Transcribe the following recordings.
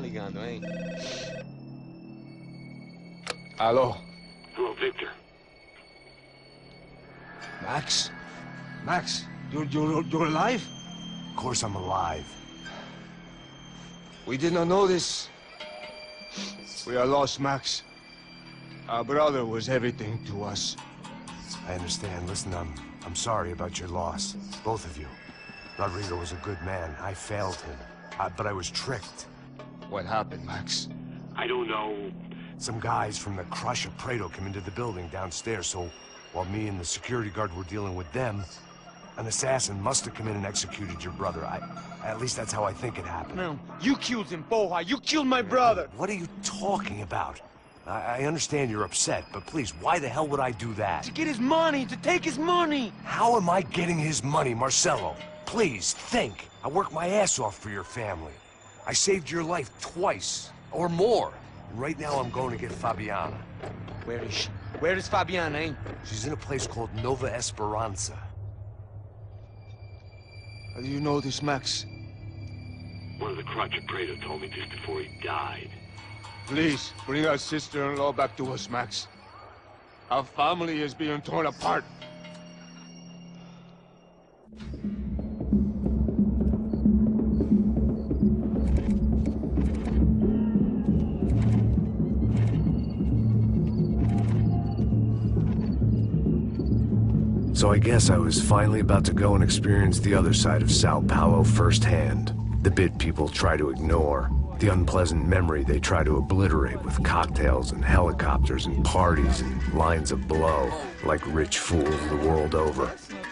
ligando, hein? Alô? Hello, Victor. Max? Max, you're alive? Of course I'm alive. We did not know this. We are lost, Max. Our brother was everything to us. I understand. Listen, I'm sorry about your loss. Both of you. Rodrigo was a good man. I failed him. But I was tricked. What happened, Max? I don't know. Some guys from the Crush of Prado came into the building downstairs, so while me and the security guard were dealing with them, an assassin must have come in and executed your brother. At least that's how I think it happened. No, you killed him, Porra. You killed my brother. What are you talking about? I understand you're upset, but please, why the hell would I do that? To get his money, to take his money. How am I getting his money, Marcelo? Please, think. I worked my ass off for your family. I saved your life twice, or more. And right now I'm going to get Fabiana. Where is she? Where is Fabiana, eh? She's in a place called Nova Esperanza. How do you know this, Max? One of the Crotch of Prado told me just before he died. Please, bring our sister-in-law back to us, Max. Our family is being torn apart. So I guess I was finally about to go and experience the other side of Sao Paulo firsthand. The bit people try to ignore. The unpleasant memory they try to obliterate with cocktails and helicopters and parties and lines of blow, like rich fools the world over.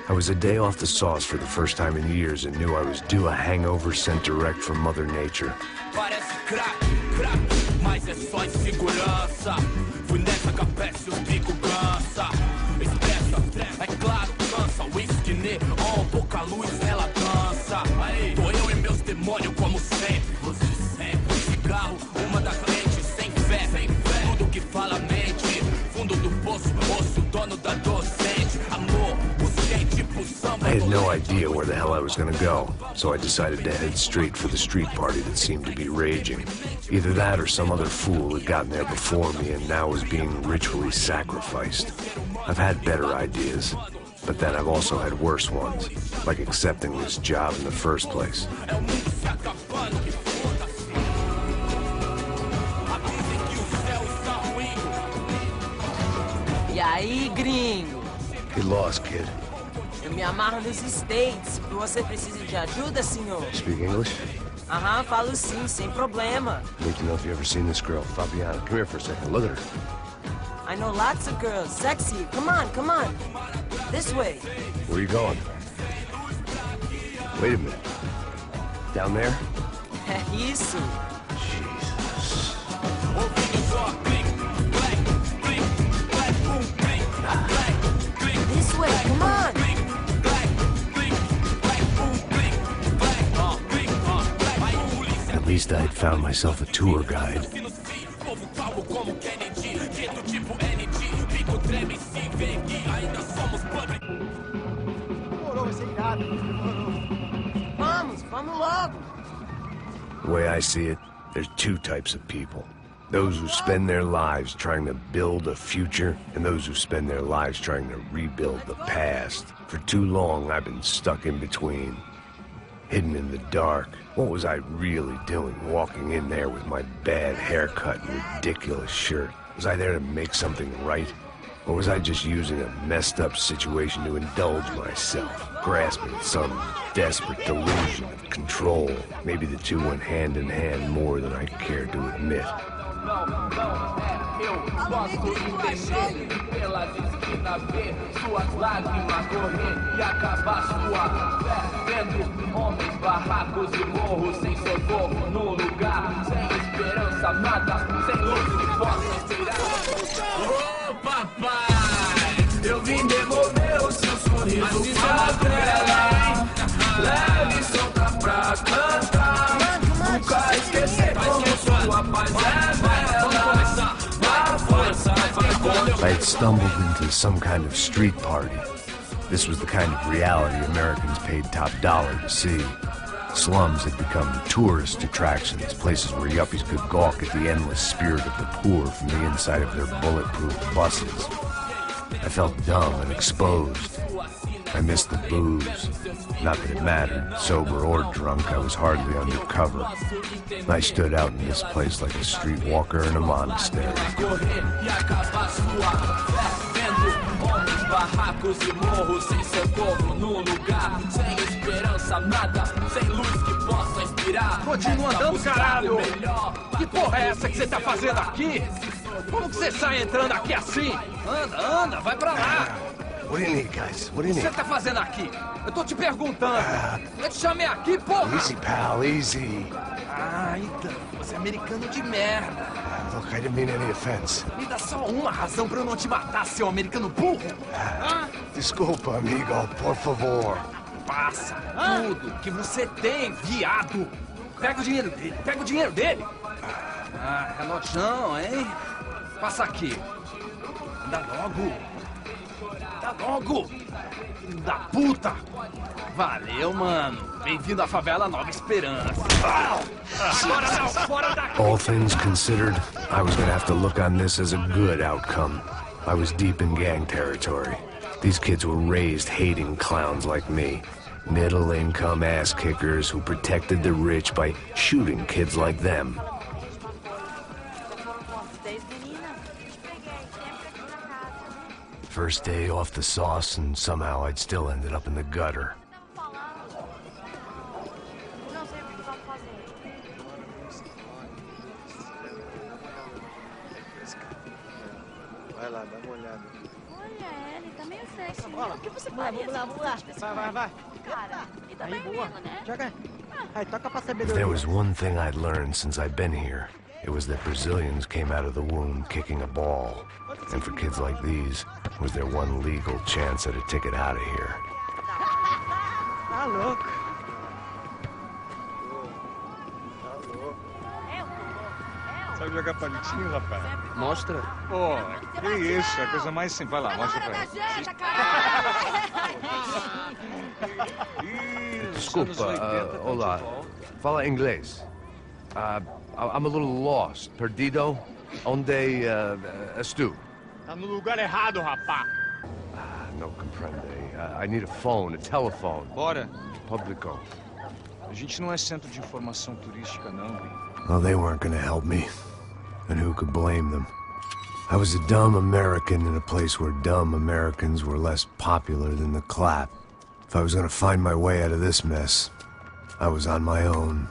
I was a day off the sauce for the first time in years and knew I was due a hangover sent direct from Mother Nature. Como sempre, você sempre cigarro, uma da cliente sem fé, tudo que fala mente, fundo do poço, osso, dono da docente, amor, busquei tipo samba. I had no idea where the hell I was gonna go, so I decided to head straight for the street party that seemed to be raging. Either that or some other fool had gotten there before me and now was being ritually sacrificed. I've had better ideas, but then I've also had worse ones, like accepting this job in the first place. E aí, gringo? Get lost, kid. Eu me amarro nos States. Você precisa de ajuda, senhor? Speak English? Aham, falo sim, sem problema. Need to know if you've ever seen this girl, Fabiana. Come here for a second. Look at her. I know lots of girls. Sexy. Come on, come on. This way. Where are you going? Wait a minute. Down there? É isso. Jesus. This way, come on. At least I had found myself a tour guide. Vamos logo. The way I see it, there's two types of people. Those who spend their lives trying to build a future, and those who spend their lives trying to rebuild the past. For too long, I've been stuck in between. Hidden in the dark. What was I really doing walking in there with my bad haircut and ridiculous shirt? Was I there to make something right? Or was I just using a messed up situation to indulge myself, grasping some desperate delusion of control? Maybe the two went hand in hand more than I cared to admit. Eu posso entender pelas esquinas, ver suas lágrimas correr e acabar sua fé. Vendo homens, barracos e morros sem socorro no lugar, sem esperança, nada, sem luz que possa inspirar. Ô papai, eu vim devolver o seu sorriso pra tela. Leve e solta pra cantar. Nunca esquecer como sua paz é bela. I had stumbled into some kind of street party. This was the kind of reality Americans paid top dollar to see. Slums had become tourist attractions, places where yuppies could gawk at the endless spirit of the poor from the inside of their bulletproof buses. I felt dumb and exposed. I missed the booze. Not that it mattered, sober or drunk, I was hardly undercover. I stood out in this place like a streetwalker in a monastery. Barracos e morros sem socorro no lugar, sem esperança, nada, sem luz que possa inspirar. Continua andando, caralho! Que porra é essa que você tá fazendo aqui? Como que você sai entrando aqui assim? Anda, vai pra lá! What do you need, guys? What do you O que need? você tá fazendo aqui? Eu tô te perguntando. Eu te chamei aqui, porra! Easy, pal, easy. Ah, então, você é americano de merda. Look, I didn't mean any offense. Me dá só uma razão pra eu não te matar, seu americano burro. Desculpa, amigo, por favor. Passa tudo que você tem, viado. Pega o dinheiro dele, Ah, relojão, hein? Passa aqui. Dá logo. Filho da puta. Valeu, mano. Bem-vindo à favela Nova Esperança. Agora não, fora daqui. All things considered, I was gonna have to look on this as a good outcome. I was deep in gang territory. These kids were raised hating clowns like me. Middle-income ass-kickers who protected the rich by shooting kids like them. First day off the sauce, and somehow I'd still ended up in the gutter. Vai lá, dá uma olhada. Olha, ele tá meio sexy. O que você faria? Vamos lá. Vai. Cara, ele tá bem lindo, né? Joga. Aí, toca pra If sabedoria. there was one thing I'd learned since I'd been here, it was that Brazilians came out of the womb kicking a ball. And for kids like these, was their one legal chance at a ticket out of here. Tá louco. Sabe jogar palitinho, rapaz? Mostra. Pô, que isso, é a coisa mais simples. Vai lá, mostra pra ele. Desculpa, olá. Fala inglês. I'm a little lost. Perdido? Onde estou? Tá no lugar errado, rapá. No comprende. I need a phone, a telephone. Bora. Publico. A gente não é centro de informação turística, não. Well, they weren't gonna help me. And who could blame them? I was a dumb American in a place where dumb Americans were less popular than the clap. If I was gonna find my way out of this mess, I was on my own.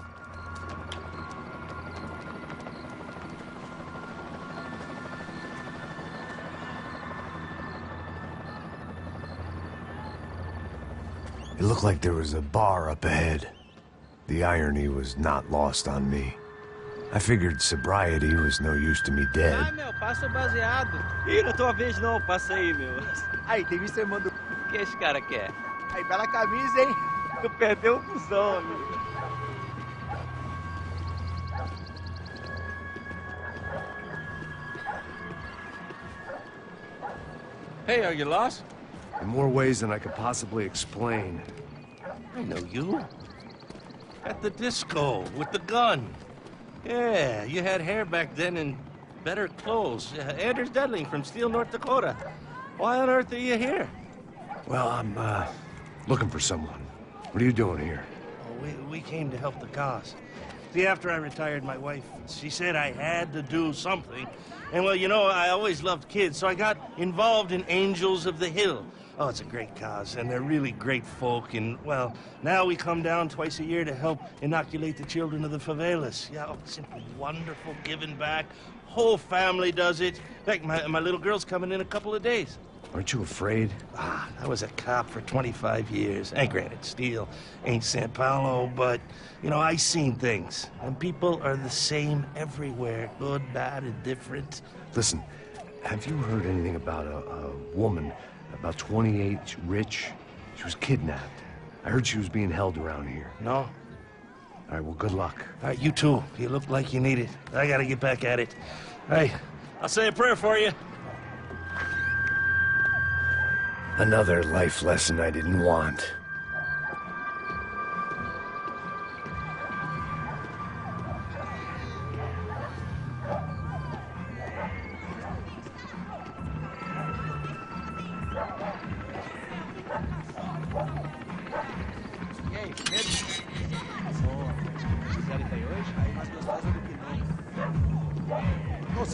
It looked like there was a bar up ahead. The irony was not lost on me. I figured sobriety was no use to me dead. Ah, meu, passa o baseado. Ih, não é tua vez não, passa aí, meu. Aí, tem visto você manda. O que esse cara quer? Aí, bela camisa, hein? Tu perdeu o cuzão, amigo. Hey, are you lost? In more ways than I could possibly explain. I know you. At the disco, with the gun. Yeah, you had hair back then and better clothes. Anders Dudling from Steele, North Dakota. Why on earth are you here? Well, I'm, looking for someone. What are you doing here? Oh, we came to help the cause. See, after I retired, my wife, she said I had to do something. And, well, you know, I always loved kids, so I got involved in Angels of the Hill. Oh, it's a great cause, and they're really great folk, and, well, now we come down twice a year to help inoculate the children of the favelas. Yeah, oh, simply wonderful, giving back. Whole family does it. In fact, my little girl's coming in a couple of days. Aren't you afraid? I was a cop for 25 years. And granted, Steele ain't San Paulo, but, you know, I seen things. And people are the same everywhere. Good, bad, and different. Listen, have you heard anything about a woman, about 28, rich? She was kidnapped. I heard she was being held around here. No? All right, well, good luck. All right, you too. You look like you need it. I gotta get back at it. Hey, I'll say a prayer for you. Another life lesson I didn't want.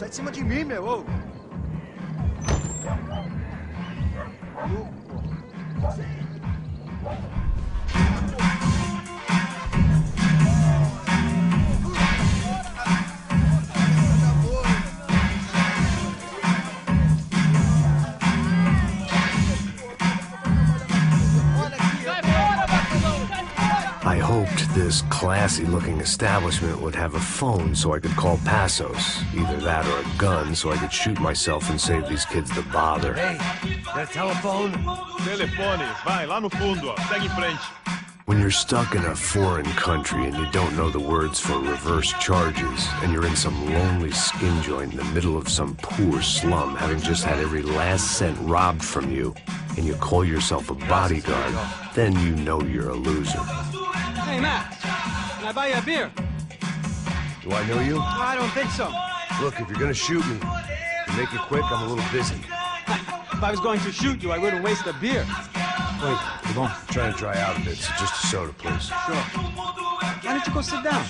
sai de cima de mim, meu. Ô. I hoped this classy-looking establishment would have a phone so I could call Passos. Either that or a gun so I could shoot myself and save these kids the bother. Hey, got a telephone? Telefone, vai, lá no fundo, ó. Segue em frente. When you're stuck in a foreign country and you don't know the words for reverse charges, and you're in some lonely skin joint in the middle of some poor slum, having just had every last cent robbed from you, and you call yourself a bodyguard, then you know you're a loser. Hey, Matt, can I buy you a beer? Do I know you? I don't think so. Look, if you're gonna shoot me, to make it quick, I'm a little busy. If I was going to shoot you, I wouldn't waste a beer. Wait, come on. I'm trying to dry out a bit, so just a soda, please. Sure. Why don't you go sit down?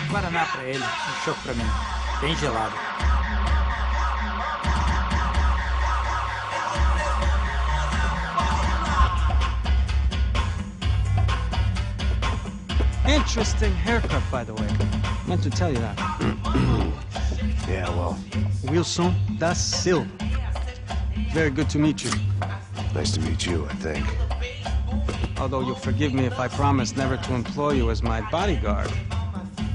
Guaraná pra ele, chopp pra mim. Bem gelado. Interesting haircut, by the way. Meant to tell you that. Yeah, well, Wilson da Silva. Very good to meet you. nice to meet you, I think. Although you'll forgive me if I promise never to employ you as my bodyguard.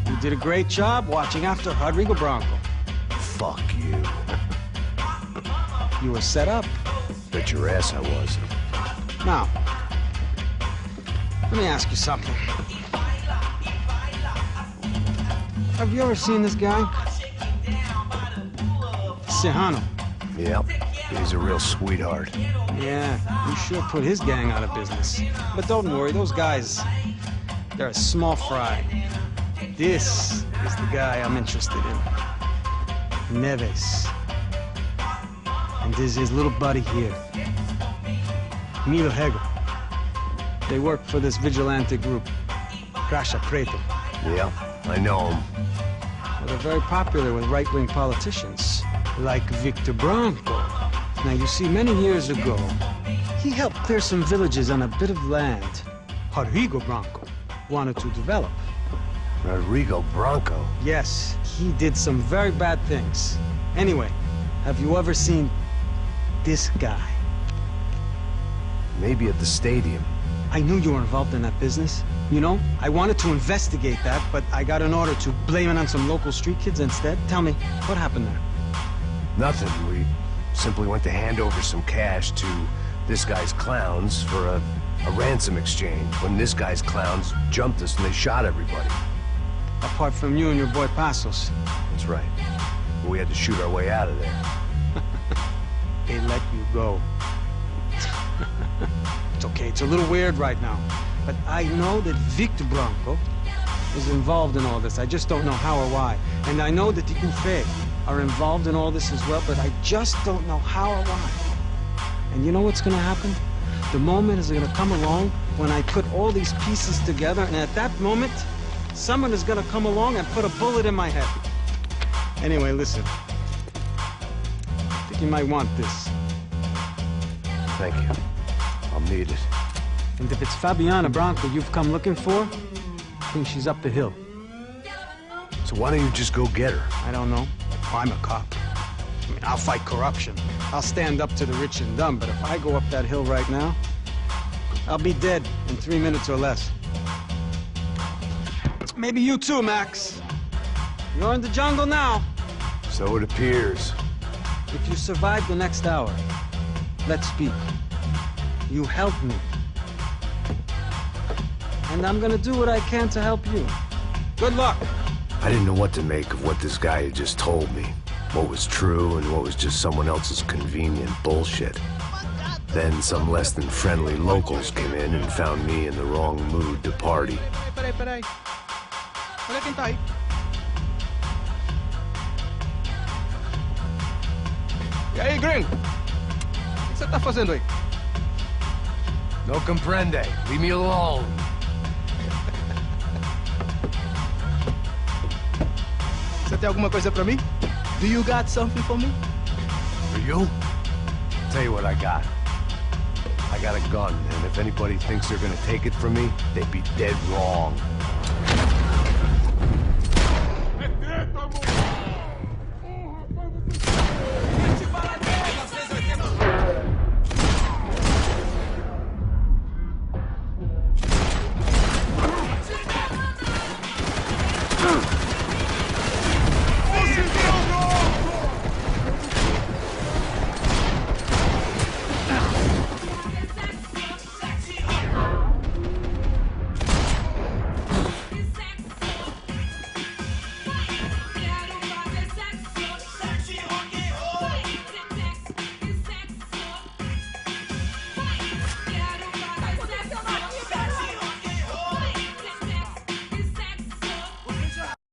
You did a great job watching after Rodrigo Bronco. Fuck you. You were set up. Bet your ass I was. Now, let me ask you something. Have you ever seen this guy? Serrano. Yep, he's a real sweetheart. Yeah, you sure put his gang out of business. But don't worry, those guys, they're a small fry. This is the guy I'm interested in. Neves. And this is his little buddy here. Milo Hegel. They work for this vigilante group, Crasha Preto. Yeah, I know him. Well, they're very popular with right-wing politicians, like Victor Bronco. Now, you see, many years ago, he helped clear some villages on a bit of land Rodrigo Bronco wanted to develop. Rodrigo Bronco? Yes, he did some very bad things. Anyway, have you ever seen this guy? Maybe at the stadium. I knew you were involved in that business. You know, I wanted to investigate that, but I got an order to blame it on some local street kids instead. Tell me, what happened there? Nothing. We simply went to hand over some cash to this guy's clowns for a ransom exchange when this guy's clowns jumped us and they shot everybody. Apart from you and your boy Passos. That's right. We had to shoot our way out of there. They let you go. It's okay, it's a little weird right now. But I know that Victor Bronco is involved in all this. I just don't know how or why. And I know that the UFE are involved in all this as well, but I just don't know how or why. And you know what's gonna happen? The moment is gonna come along when I put all these pieces together, and at that moment, someone is gonna come along and put a bullet in my head. Anyway, listen. I think you might want this. Thank you. I'll need it. And if it's Fabiana Bronco you've come looking for, I think she's up the hill. So why don't you just go get her? I don't know. I'm a cop. I mean, I'll fight corruption. I'll stand up to the rich and dumb, but if I go up that hill right now, I'll be dead in 3 minutes or less. Maybe you too, Max. You're in the jungle now. So it appears. If you survive the next hour, let's speak. You help me. And I'm gonna do what I can to help you. Good luck. I didn't know what to make of what this guy had just told me. What was true and what was just someone else's convenient bullshit. Then some less than friendly locals came in and found me in the wrong mood to party. Peraí. Olha quem tá aí. E aí, gringo? O que você tá fazendo aí? No comprende. Leave me alone. Você tem alguma coisa pra mim? Do you got something for me? For you? Tell you what I got. I got a gun, and if anybody thinks they're gonna take it from me, they'd be dead wrong.